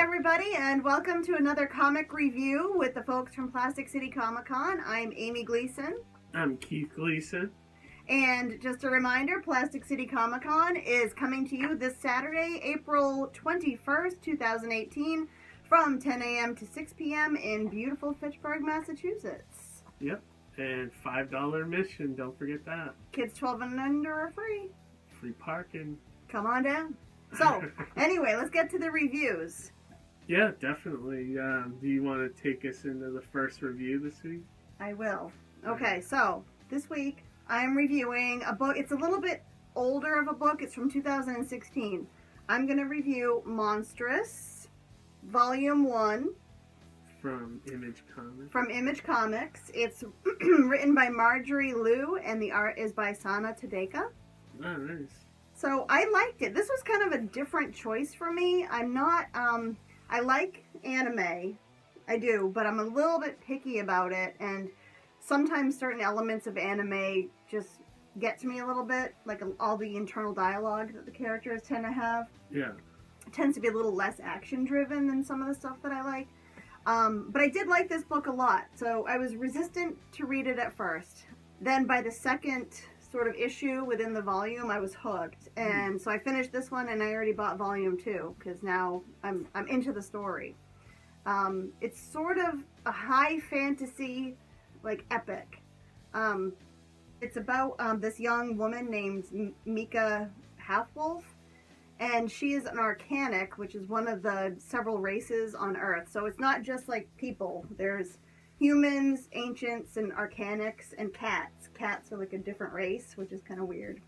everybody, and welcome to another comic review with the folks from Plastic City Comic Con. I'm Amy Gleason. I'm Keith Gleason. And just a reminder, Plastic City Comic Con is coming to you this Saturday, April 21st, 2018, from 10 a.m. to 6 p.m. in beautiful Fitchburg, Massachusetts. Yep, and $5 admission, don't forget that. Kids 12 and under are free. Free parking. Come on down. So, anyway, let's get to the reviews. Yeah, definitely. Do you want to take us into the first review this week? I will. Okay, so this week I'm reviewing a book. It's a little bit older of a book. It's from 2016. I'm going to review Monstress, Volume 1. From Image Comics. From Image Comics. It's written by Marjorie Liu, and the art is by Sana Tadeka. Oh, nice. So I liked it. This was kind of a different choice for me. I'm not... I like anime, I do, but I'm a little bit picky about it, and sometimes certain elements of anime just get to me a little bit, like all the internal dialogue that the characters tend to have. Yeah. It tends to be a little less action-driven than some of the stuff that I like. But I did like this book a lot, so I was resistant to read it at first. Then by the second sort of issue within the volume, I was hooked, and so I finished this one, and I already bought volume 2 because now I'm into the story. It's sort of a high fantasy, like epic. It's about this young woman named Mika Halfwolf, and she is an Arcanic, which is one of the several races on Earth. So it's not just like people. There's humans, ancients, and Arcanics, and cats. Cats are like a different race, which is kind of weird.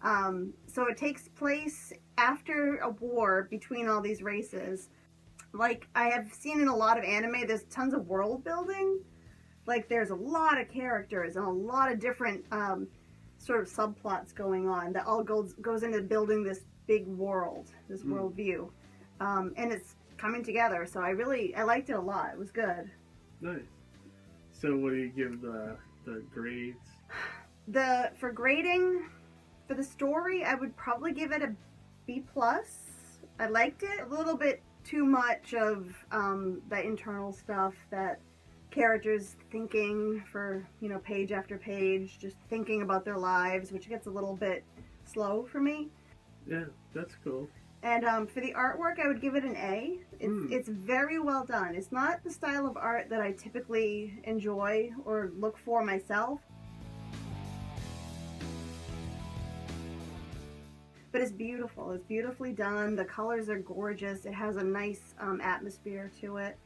So it takes place after a war between all these races. Like I have seen in a lot of anime, there's tons of world building. Like there's a lot of characters and a lot of different sort of subplots going on that all goes into building this big world, this world view. And it's coming together, so I liked it a lot. It was good. Nice. So what do you give the grades? For grading, for the story, I would probably give it a B+. I liked it. A little bit too much of the internal stuff that characters thinking for, page after page, just thinking about their lives, which gets a little bit slow for me. Yeah, that's cool. And for the artwork, I would give it an A. It's very well done. It's not the style of art that I typically enjoy or look for myself. But it's beautiful. It's beautifully done. The colors are gorgeous. It has a nice atmosphere to it.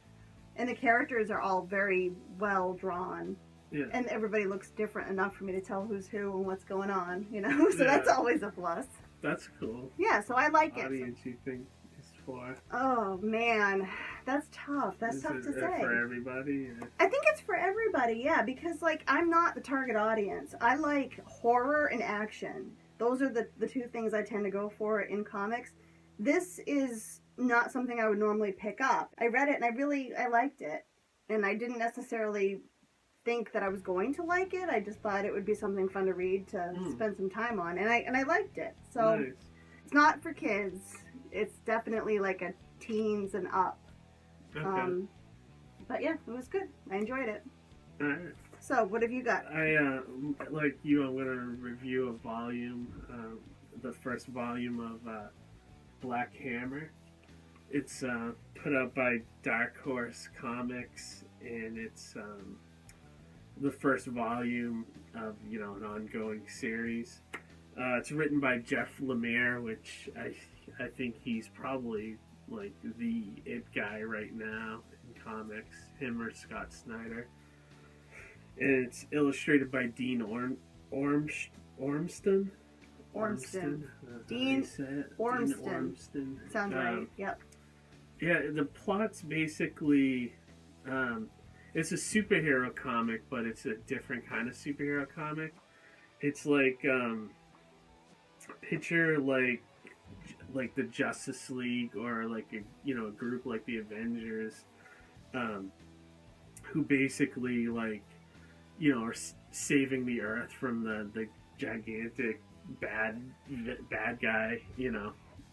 And the characters are all very well drawn. Yeah. And everybody looks different enough for me to tell who's who and what's going on, So that's always a plus. That's cool. Yeah, so I like it. Audience you think is for? Oh man, that's tough. That's tough to say. For everybody? Or? I think it's for everybody, yeah, because I'm not the target audience. I like horror and action. Those are the two things I tend to go for in comics. This is not something I would normally pick up. I read it and I liked it. And I didn't necessarily think that I was going to like it. I just thought it would be something fun to read to spend some time on, and I liked it. So nice. It's not for kids. It's definitely like a teens and up. Okay. But yeah, it was good. I enjoyed it. All right. So what have you got? Like you, I'm gonna review a volume, the first volume of Black Hammer. It's put out by Dark Horse Comics, and it's the first volume of an ongoing series. It's written by Jeff Lemire, which I think he's probably like the it guy right now in comics, him or Scott Snyder. And it's illustrated by Dean Ormston. Dean Ormston. Sounds right. Yep. Yeah, the plot's basically. It's a superhero comic, but it's a different kind of superhero comic. It's like, picture like the Justice League or like a group like the Avengers, who basically are saving the Earth from the gigantic bad guy.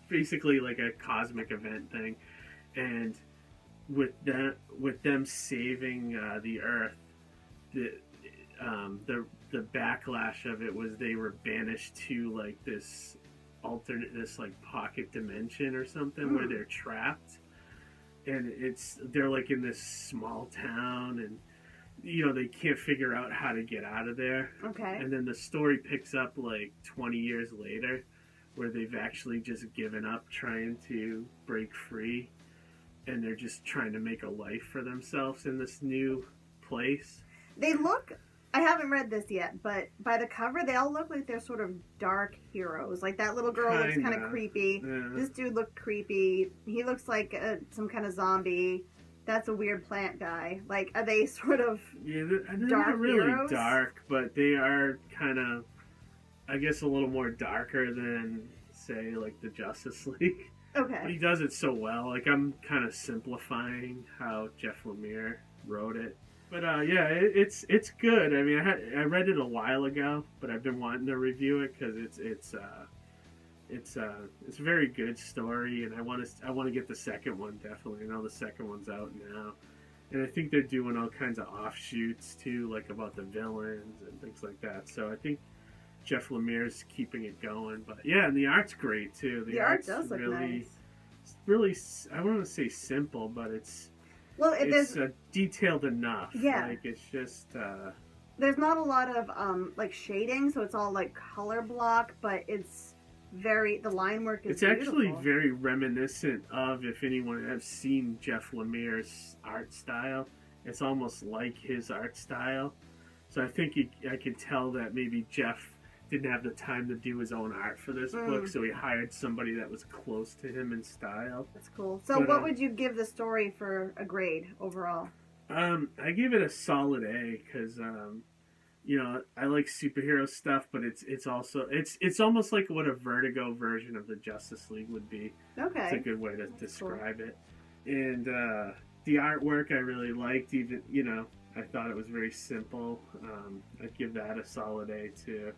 Basically like a cosmic event thing. and with them saving the Earth, the backlash of it was they were banished to like this like pocket dimension or something where they're trapped, and they're like in this small town, and they can't figure out how to get out of there. Okay. And then the story picks up like 20 years later, where they've actually just given up trying to break free, and they're just trying to make a life for themselves in this new place. They look, I haven't read this yet, but by the cover, they all look like they're sort of dark heroes. Like that little girl looks kind of creepy. Yeah. This dude looked creepy. He looks like some kind of zombie. That's a weird plant guy. Like, are they sort of they're dark not really heroes? dark, but they are kind of, I guess, a little more darker than, say, like the Justice League. Okay. But he does it so well. Like, I'm kind of simplifying how Jeff Lemire wrote it. But yeah, it's good. I mean, I read it a while ago, but I've been wanting to review it because it's a very good story, and I want to get the second one definitely. I know the second one's out now, and I think they're doing all kinds of offshoots too, like about the villains and things like that. So I think Jeff Lemire's keeping it going. But yeah, and the art's great too. The art does look nice. Really, I don't want to say simple, but it's detailed enough. Yeah. Like it's just. There's not a lot of like shading, so it's all like color block, but the line work is beautiful. Actually very reminiscent of, if anyone has seen Jeff Lemire's art style, it's almost like his art style. So I think I could tell that maybe Jeff didn't have the time to do his own art for this book, so he hired somebody that was close to him in style. That's cool. So what would you give the story for a grade overall? I give it a solid A because I like superhero stuff, but it's also almost like what a Vertigo version of the Justice League would be. Okay, it's a good way to describe it. And the artwork I really liked. Even I thought it was very simple. I'd give that a solid A too.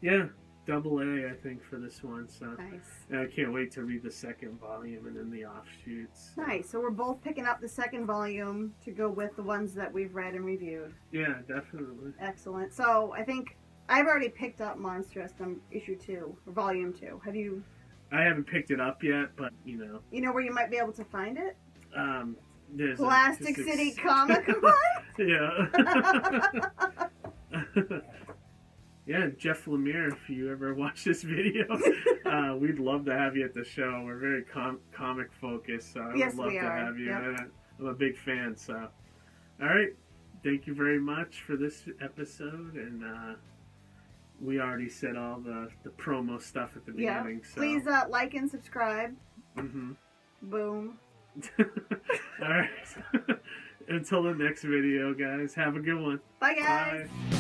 Yeah, double A I think for this one. So nice. And I can't wait to read the second volume and then the offshoots. Nice. So we're both picking up the second volume to go with the ones that we've read and reviewed. Yeah, definitely. Excellent. So I think I've already picked up Monstress issue 2 or volume 2. Have you? I haven't picked it up yet, but You know where you might be able to find it? There's Plastic City Comic Con. Yeah. Yeah, Jeff Lemire, if you ever watch this video, we'd love to have you at the show. We're very comic focused, so I would love to have you. Yep. I'm a big fan, so. All right, thank you very much for this episode, and we already said all the promo stuff at the beginning. So. Please like and subscribe. Mm-hmm. Boom. All right. Until the next video, guys. Have a good one. Bye, guys. Bye.